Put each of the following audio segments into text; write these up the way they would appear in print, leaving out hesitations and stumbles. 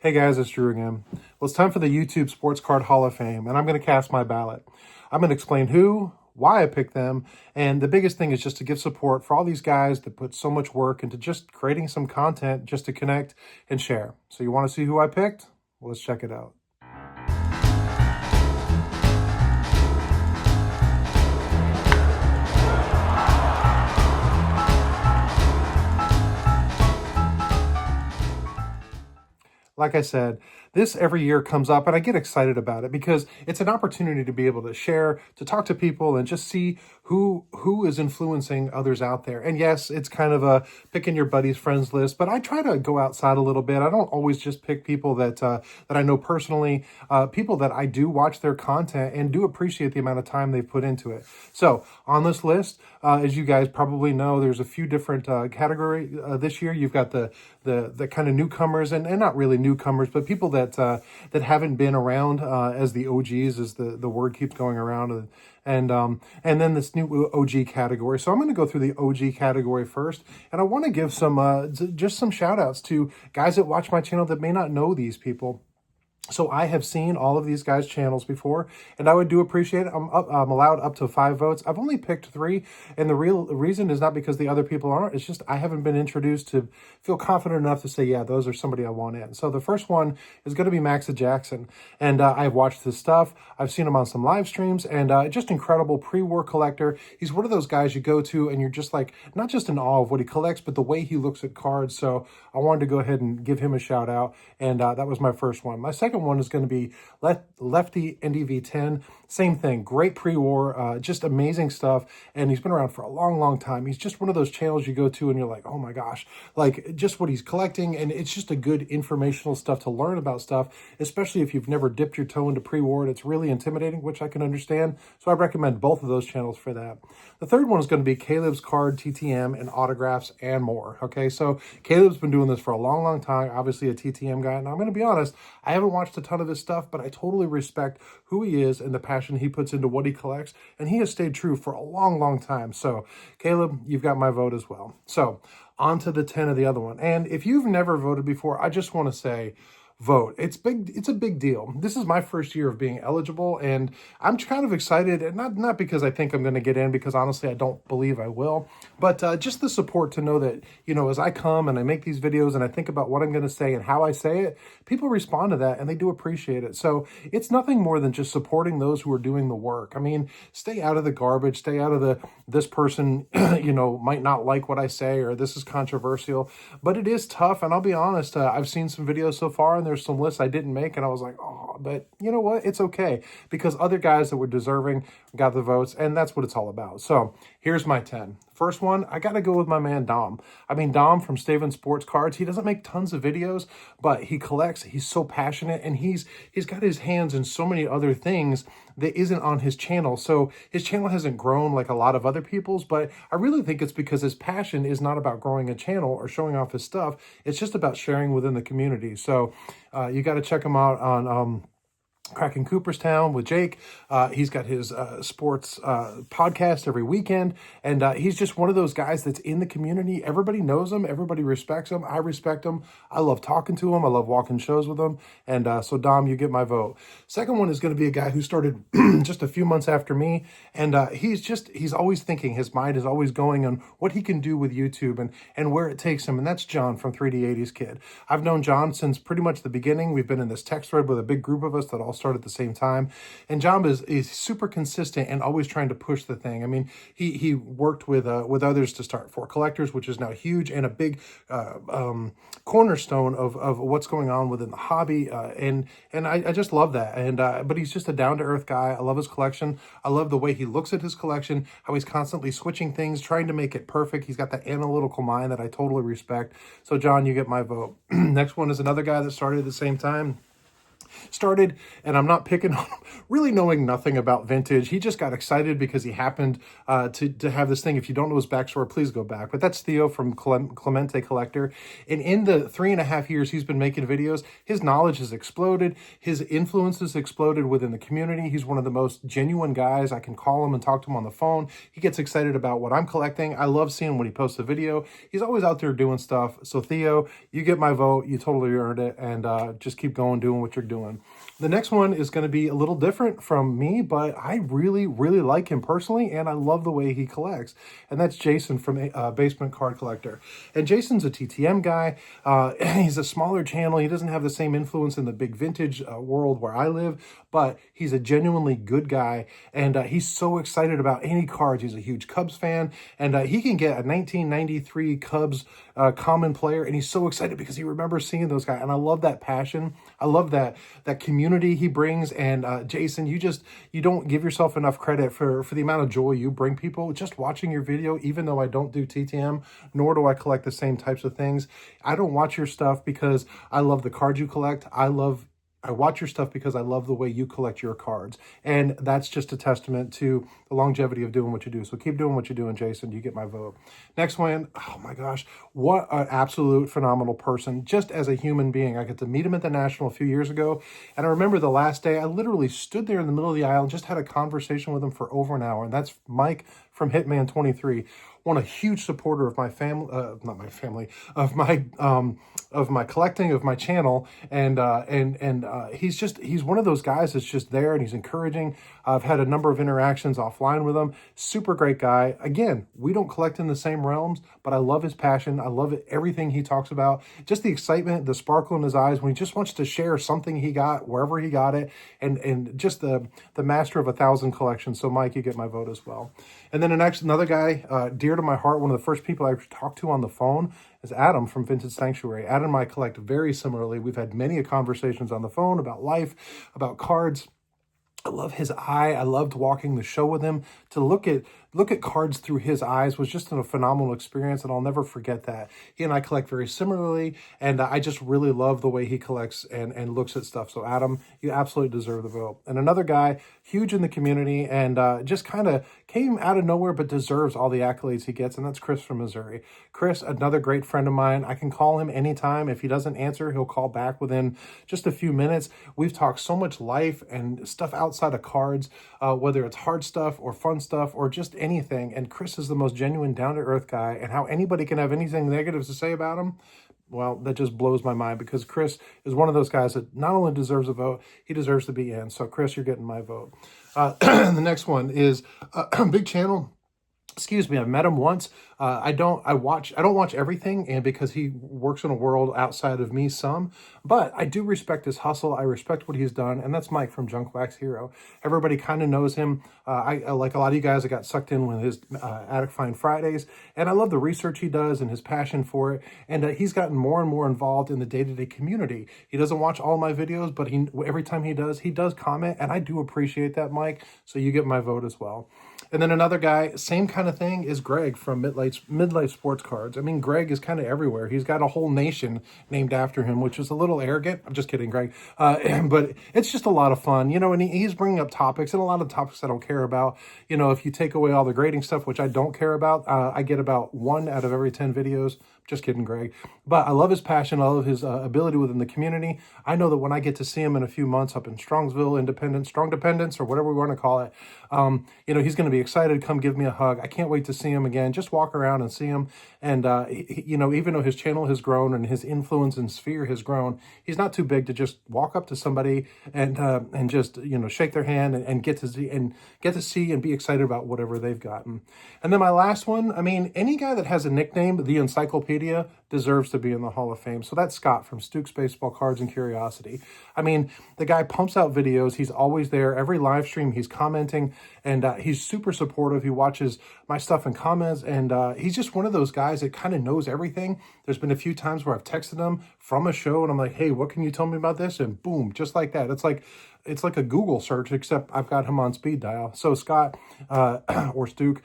Hey guys, it's Drew again. Well, it's time for the YouTube Sports Card Hall of Fame, and I'm going to cast my ballot. I'm going to explain who, why I picked them, and the biggest thing is just to give support for all these guys that put so much work into just creating some content just to connect and share. So you want to see who I picked? Well, let's check it out. Like I said, this every year comes up and I get excited about it because it's an opportunity to be able to share, to talk to people and just see who is influencing others out there. And yes, it's kind of a picking your buddy's friends list, but I try to go outside a little bit. I don't always just pick people that I know personally, people that I do watch their content and do appreciate the amount of time they've put into it. So on this list, as you guys probably know, there's a few different categories this year. You've got the kind of newcomers and not really newcomers, but people that haven't been around as the OGs, as the word keeps going around, and then this new OG category. So I'm going to go through the OG category first, and I want to give some just some shout outs to guys that watch my channel that may not know these people. So I have seen all of these guys' channels before, and I would do appreciate it. I'm allowed up to 5 votes. I've only picked 3, and the real reason is not because the other people aren't. It's just I haven't been introduced to feel confident enough to say, yeah, those are somebody I want in. So the first one is going to be Max Jackson, and I've watched his stuff. I've seen him on some live streams, and just incredible pre-war collector. He's one of those guys you go to, and you're just like, not just in awe of what he collects, but the way he looks at cards. So I wanted to go ahead and give him a shout out, and that was my first one. My second one is going to be Lefty NDV10. Same thing, great pre-war, just amazing stuff, and he's been around for a long time. He's just one of those channels you go to and you're like, oh my gosh, like just what he's collecting, and it's just a good informational stuff to learn about stuff, especially if you've never dipped your toe into pre-war. It's really intimidating, which I can understand, so I recommend both of those channels for that. The third one is going to be Caleb's Card, TTM, and autographs and more. Okay, so Caleb's been doing this for a long time, obviously a TTM guy, and I'm going to be honest, I haven't watched a ton of his stuff, but I totally respect who he is and the passion he puts into what he collects, and he has stayed true for a long time. So Caleb, you've got my vote as well. So on to the 10 of the other one. And if you've never voted before, I just want to say, vote. It's big. It's a big deal. This is my first year of being eligible, and I'm kind of excited, and not because I think I'm going to get in, because honestly I don't believe I will, but just the support to know that, you know, as I come and I make these videos and I think about what I'm going to say and how I say it, people respond to that and they do appreciate it. So it's nothing more than just supporting those who are doing the work. I mean, stay out of the garbage, stay out of this person you know, might not like what I say, or this is controversial, but it is tough. And I'll be honest, I've seen some videos so far and there's some lists I didn't make, and I was like, oh, but you know what? It's okay, because other guys that were deserving got the votes, and that's what it's all about. So here's my 10. First one, I got to go with my man Dom. I mean, Dom from Ytschof Sportscards. He doesn't make tons of videos, but he collects. He's so passionate, and he's got his hands in so many other things that isn't on his channel. So his channel hasn't grown like a lot of other people's, but I really think it's because his passion is not about growing a channel or showing off his stuff. It's just about sharing within the community. So you got to check him out on Cracking Cooperstown with Jake. He's got his sports podcast every weekend, and he's just one of those guys that's in the community. Everybody knows him. Everybody respects him. I respect him. I love talking to him. I love walking shows with him. And so, Dom, you get my vote. Second one is going to be a guy who started just a few months after me, and he's always thinking. His mind is always going on what he can do with YouTube and where it takes him, and that's John from 3D80s Kid. I've known John since pretty much the beginning. We've been in this text thread with a big group of us that all start at the same time, and John is super consistent and always trying to push the thing. I mean, he worked with others to start For Collectors, which is now huge and a big cornerstone of what's going on within the hobby, and I just love that. And but he's just a down-to-earth guy. I love his collection. I love the way he looks at his collection, how he's constantly switching things, trying to make it perfect. He's got that analytical mind that I totally respect. So John, you get my vote. Next one is another guy that started at the same time. started, and I'm not picking on him, really knowing nothing about vintage. He just got excited because he happened to have this thing. If you don't know his backstory, please go back. But that's Theo from Clemente Collector. And in the 3.5 years he's been making videos, his knowledge has exploded. His influence has exploded within the community. He's one of the most genuine guys. I can call him and talk to him on the phone. He gets excited about what I'm collecting. I love seeing when he posts a video. He's always out there doing stuff. So Theo, you get my vote. You totally earned it. And just keep going, doing what you're doing. The next one is going to be a little different from me, but I really, really like him personally, and I love the way he collects. And that's Jason from Basement Card Collector. And Jason's a TTM guy. He's a smaller channel. He doesn't have the same influence in the big vintage world where I live, but he's a genuinely good guy, and he's so excited about any cards. He's a huge Cubs fan, and he can get a 1993 Cubs common player, and he's so excited because he remembers seeing those guys. And I love that passion. I love that community he brings. And Jason, you don't give yourself enough credit for the amount of joy you bring people just watching your video. Even though I don't do TTM, nor do I collect the same types of things, I don't watch your stuff because I love the cards you collect. I watch your stuff because I love the way you collect your cards. And that's just a testament to the longevity of doing what you do. So keep doing what you're doing, Jason. You get my vote. Next one, oh my gosh, what an absolute phenomenal person. Just as a human being, I got to meet him at the National a few years ago. And I remember the last day, I literally stood there in the middle of the aisle and just had a conversation with him for over an hour. And that's Mike from Hitman 23. One, a huge supporter of my family, not my family, of my collecting, of my channel, and he's one of those guys that's just there and he's encouraging. I've had a number of interactions offline with him. Super great guy. Again, we don't collect in the same realms, but I love his passion. I love everything he talks about. Just the excitement, the sparkle in his eyes when he just wants to share something he got wherever he got it, and just the master of 1,000 collections. So Mike, you get my vote as well. And then another guy, dear to my heart, one of the first people I talked to on the phone is Adam from Vintage Sanctuary. Adam and I collect very similarly. We've had many conversations on the phone about life, about cards. I love his eye. I loved walking the show with him. To look at cards through his eyes was just a phenomenal experience, and I'll never forget that. He and I collect very similarly, and I just really love the way he collects and looks at stuff. So Adam, you absolutely deserve the vote. And another guy, huge in the community, and just kind of came out of nowhere, but deserves all the accolades he gets, and that's Chris from Missouri. Chris, another great friend of mine. I can call him anytime. If he doesn't answer, he'll call back within just a few minutes. We've talked so much life and stuff outside of cards, whether it's hard stuff or fun stuff or just anything. And Chris is the most genuine, down-to-earth guy, and how anybody can have anything negative to say about him, well, that just blows my mind, because Chris is one of those guys that not only deserves a vote, he deserves to be in. So Chris, you're getting my vote. The next one is big channel. Excuse me, I've met him once. I don't watch everything, and because he works in a world outside of me some, but I do respect his hustle. I respect what he's done, and that's Mike from Junk Wax Hero. Everybody kind of knows him. I like a lot of you guys, I got sucked in with his Attic Find Fridays, and I love the research he does and his passion for it, and he's gotten more and more involved in the day-to-day community. He doesn't watch all my videos, but every time he does comment, and I do appreciate that, Mike, so you get my vote as well. And then another guy, same kind of thing, is Greg from Midlife Sports Cards. I mean, Greg is kind of everywhere. He's got a whole nation named after him, which is a little arrogant. I'm just kidding, Greg. But it's just a lot of fun, and he's bringing up topics, and a lot of topics I don't care about. If you take away all the grading stuff, which I don't care about, I get about 1 out of every 10 videos. Just kidding, Greg. But I love his passion. I love his ability within the community. I know that when I get to see him in a few months up in Strongsville, Strong Dependence, or whatever we want to call it, he's going to be excited. Come give me a hug. I can't wait to see him again. Just walk around and see him. And, even though his channel has grown and his influence and sphere has grown, he's not too big to just walk up to somebody and just, shake their hand and get to see and be excited about whatever they've gotten. And then my last one, any guy that has a nickname, the Encyclopedia, deserves to be in the Hall of Fame. So that's Scott from Stooks Baseball Cards and Curiosity. The guy pumps out videos. He's always there. Every live stream, he's commenting, and he's super supportive. He watches my stuff and comments, and he's just one of those guys that kind of knows everything. There's been a few times where I've texted him from a show, and I'm like, hey, what can you tell me about this? And boom, just like that. It's like a Google search, except I've got him on speed dial. So Scott or Stook,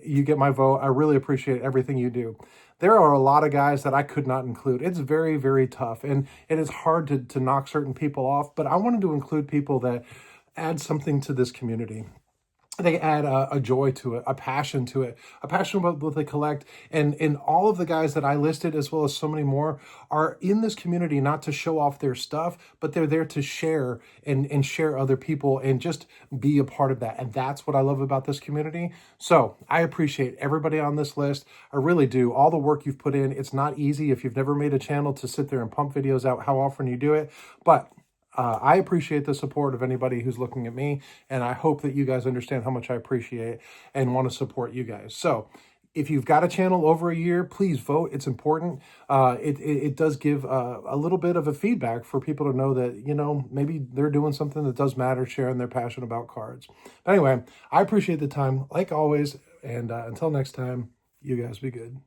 you get my vote. I really appreciate everything you do. there are a lot of guys that I could not include. It's very, very tough, and it is hard to knock certain people off, but I wanted to include people that add something to this community. They add a joy to it, a passion to it, a passion about what they collect. And all of the guys that I listed, as well as so many more, are in this community not to show off their stuff, but they're there to share and share other people and just be a part of that. And that's what I love about this community. So I appreciate everybody on this list. I really do. All the work you've put in. It's not easy if you've never made a channel to sit there and pump videos out how often you do it. But I appreciate the support of anybody who's looking at me, and I hope that you guys understand how much I appreciate and want to support you guys. So if you've got a channel over a year, please vote. It's important. It does give a little bit of a feedback for people to know that, you know, maybe they're doing something that does matter, sharing their passion about cards. But anyway, I appreciate the time, like always, and until next time, you guys be good.